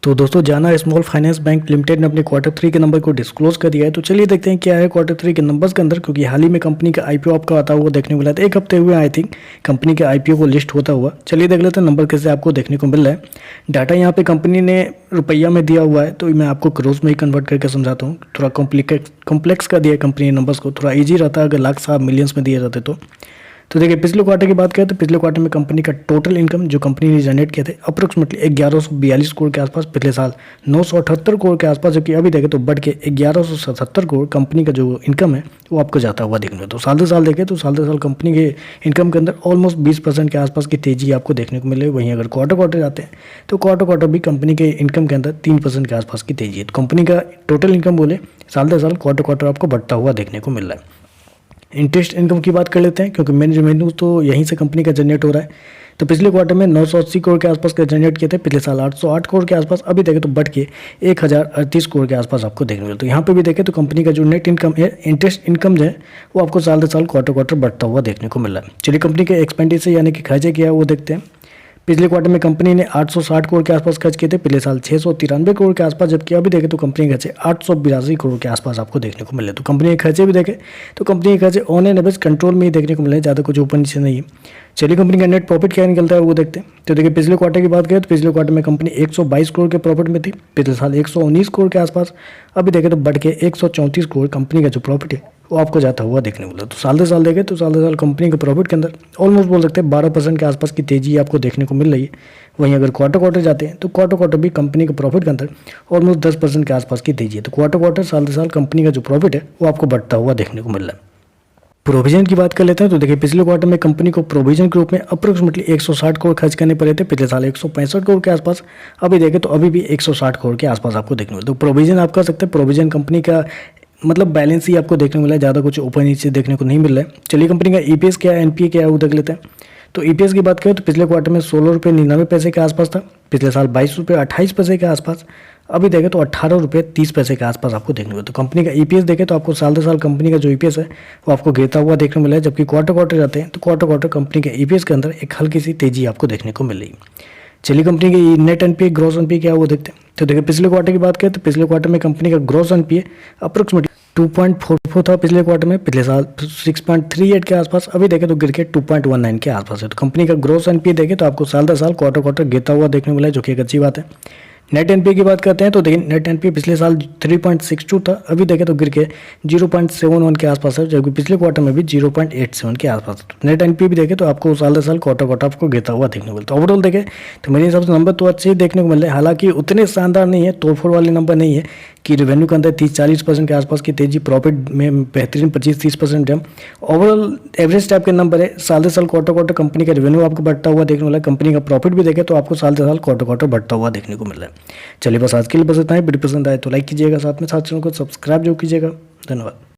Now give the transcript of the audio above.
तो दोस्तों जाना स्मॉल फाइनेंस बैंक लिमिटेड ने अपने क्वार्टर 3 के नंबर को डिस्क्लोज कर दिया है। तो चलिए देखते हैं क्या है क्वार्टर 3 के नंबर्स के अंदर, क्योंकि हाल ही में कंपनी का आईपीओ आपको आता हुआ देखने को मिला था। 1 हफ्ते हुए आई थिंक कंपनी के आईपीओ को लिस्ट होता हुआ। चलिए देख लेते हैं नंबर कैसे आपको देखने को मिल रहा है। डाटा यहाँ पे कंपनी ने रुपया में दिया हुआ है, तो मैं आपको क्रोज में ही कन्वर्ट करके समझाता हूँ। थोड़ा कॉम्प्लेक्स कर दिया है कंपनी ने नंबर्स को, थोड़ा ईजी रहता अगर लाख साहब मिलियंस में दिए जाते तो देखिए पिछले क्वार्टर की बात करें तो पिछले क्वार्टर में कंपनी का टोटल इनकम जो कंपनी ने जनरेट किए थे अप्रोक्सीमेटली 1142 करोड़ के आसपास, पिछले साल 978 करोड़ के आसपास, जबकि अभी देखें तो बढ़ के 1177 करोड़ कंपनी का जो इनकम है वो आपको जाता हुआ देखने को। तो साल से साल देखें तो साल से साल कंपनी के इनकम के अंदर ऑलमोस्ट 20% के आसपास की तेजी आपको देखने को मिले। वहीं अगर क्वार्टर जाते हैं तो क्वार्टर भी कंपनी के इनकम के अंदर 3% के आसपास की तेजी है। तो कंपनी का टोटल इनकम बोले साल से साल क्वार्टर आपको बढ़ता हुआ देखने को मिल रहा है। इंटरेस्ट इनकम की बात कर लेते हैं, क्योंकि मेन रेवेन्यू तो यहीं से कंपनी का जनरेट हो रहा है। तो पिछले क्वार्टर में 980 करोड़ के आसपास का जनरेट किए थे, पिछले साल 808 करोड़ के आसपास, अभी देखें तो बढ़ के 1038 करोड़ के आसपास आपको देखने को मिलता है। तो यहाँ पे भी देखें तो कंपनी का जो नेट इनकम है, इंटरेस्ट इनकम जो है वो आपको साल से साल क्वार्टर बढ़ता हुआ देखने को मिल रहा है। चलिए कंपनी के एक्सपेंडिचर यानी कि खर्चे क्या है वो देखते हैं। पिछले क्वार्टर में कंपनी ने 860 करोड़ के आसपास खर्च किए थे, पिछले साल 693 करोड़ के आसपास, जबकि अभी देखें तो कंपनी के खर्चे 882 करोड़ के आसपास आपको देखने को मिले। तो कंपनी के खर्चे भी देखें तो कंपनी के खर्चे ऑन एन एवरेज कंट्रोल में ही देखने को मिले, ज़्यादा कुछ ऊपर नीचे नहीं है। चलिए कंपनी का नेट प्रॉफिट क्या निकलता है वो देखते हैं। तो देखिए पिछले क्वार्टर की बात करें तो पिछले क्वार्टर में कंपनी 122 करोड़ के प्रॉफिट में थी, पिछले साल 119 करोड़ के आसपास, अभी देखें तो बढ़ के 134 करोड़ कंपनी का जो प्रॉफिट है वो आपको जाता हुआ देखने को मिला। तो साल से साल देखें तो साल से साल कंपनी के प्रॉफिट के अंदर ऑलमोस्ट बोल सकते हैं 12% के आसपास की तेजी आपको देखने को मिल रही है। वहीं अगर क्वार्टर जाते हैं तो क्वार्टर भी कंपनी के प्रॉफिट के अंदर ऑलमोस्ट 10% के आसपास की तेजी है। तो क्वार्टर साल से साल कंपनी का जो प्रॉफिट है वो आपको बढ़ता हुआ देखने को मिल रहा है। प्रोविजन की बात कर लेते हैं तो देखिए पिछले क्वार्टर में कंपनी को प्रोविजन के रूप में अप्रोक्सीमेटली 160 करोड़ खर्च करने पड़े थे, पिछले साल 165 करोड़ के आसपास, अभी देखें तो अभी भी 160 करोड़ के आसपास आपको देखने को मिलता है। तो प्रोविजन आप कर सकते हैं, प्रोविजन कंपनी का मतलब बैलेंस ही आपको देखने को मिला है, ज़्यादा कुछ ऊपर नीचे देखने को नहीं मिल रहा है। चलिए कंपनी का ईपीएस क्या है, एनपीए क्या है वो देख लेते हैं। तो ईपीएस की बात करें तो पिछले क्वार्टर में 16 रुपये 99 पैसे के आसपास था, पिछले साल 22 रुपये 28 पैसे के आसपास, अभी देखें तो 18 रुपये 30 पैसे के आसपास आपको देखने को मिला। तो कंपनी का ईपीएस देखें तो आपको साल से साल कंपनी का जो ईपीएस है वो आपको गिरता हुआ देखने को मिला है, जबकि क्वार्टर जाते हैं तो क्वार्टर कंपनी के ईपीएस के अंदर एक हल्की सी तेजी आपको देखने को मिल रही है। चलिए कंपनी की नेट एनपीए ग्रॉस एनपीए क्या है वो देखते हैं। तो देखिए पिछले क्वार्टर की बात करें तो पिछले क्वार्टर में कंपनी का ग्रॉस एनपीए अप्रोक्सीमेटली 2.44 था पिछले क्वार्टर में, पिछले साल 6.38 के आसपास, अभी देखें तो गिर के 2.19 के आसपास है। तो कंपनी का ग्रॉस एनपीए देखें तो आपको साल दर साल क्वार्टर गिरता हुआ देखने को मिला है, जो कि एक अच्छी बात है। नेट एनपीए की बात करते हैं तो देखिए नेट एनपीए पिछले साल 3.62 था, अभी देखें तो गिर के 0.71 के आसपास है, जबकि पिछले क्वार्टर में भी 0.87 के आसपास। नेट एनपीए भी देखें तो आपको साल दर साल क्वार्टर आपको गिरता हुआ देखने को मिलता है। ओवरऑल देखें तो मेरे हिसाब से नंबर तो अच्छे ही देखने को मिल रहे हैं, हालांकि उतने शानदार नहीं है, तोड़फोड़ वाले नंबर नहीं है कि रेवेन्यू के अंदर 30-40% के आसपास की तेजी, प्रॉफिट में बेहतरीन 25-30% जम, ओवरऑल एवरेज टाइप के नंबर है। साल से साल क्वार्टर कंपनी का रेवेन्यू आपको बढ़ता हुआ देखने को मिला है, कंपनी का प्रॉफिट भी देखें तो आपको साल से साल क्वार्टर बढ़ता हुआ देखने को मिल रहा है। चलिए बस आज के लिए बस इतना ही। वीडियो पसंद आए तो लाइक कीजिएगा, साथ में साथ चैनल को सब्सक्राइब जरूर कीजिएगा। धन्यवाद।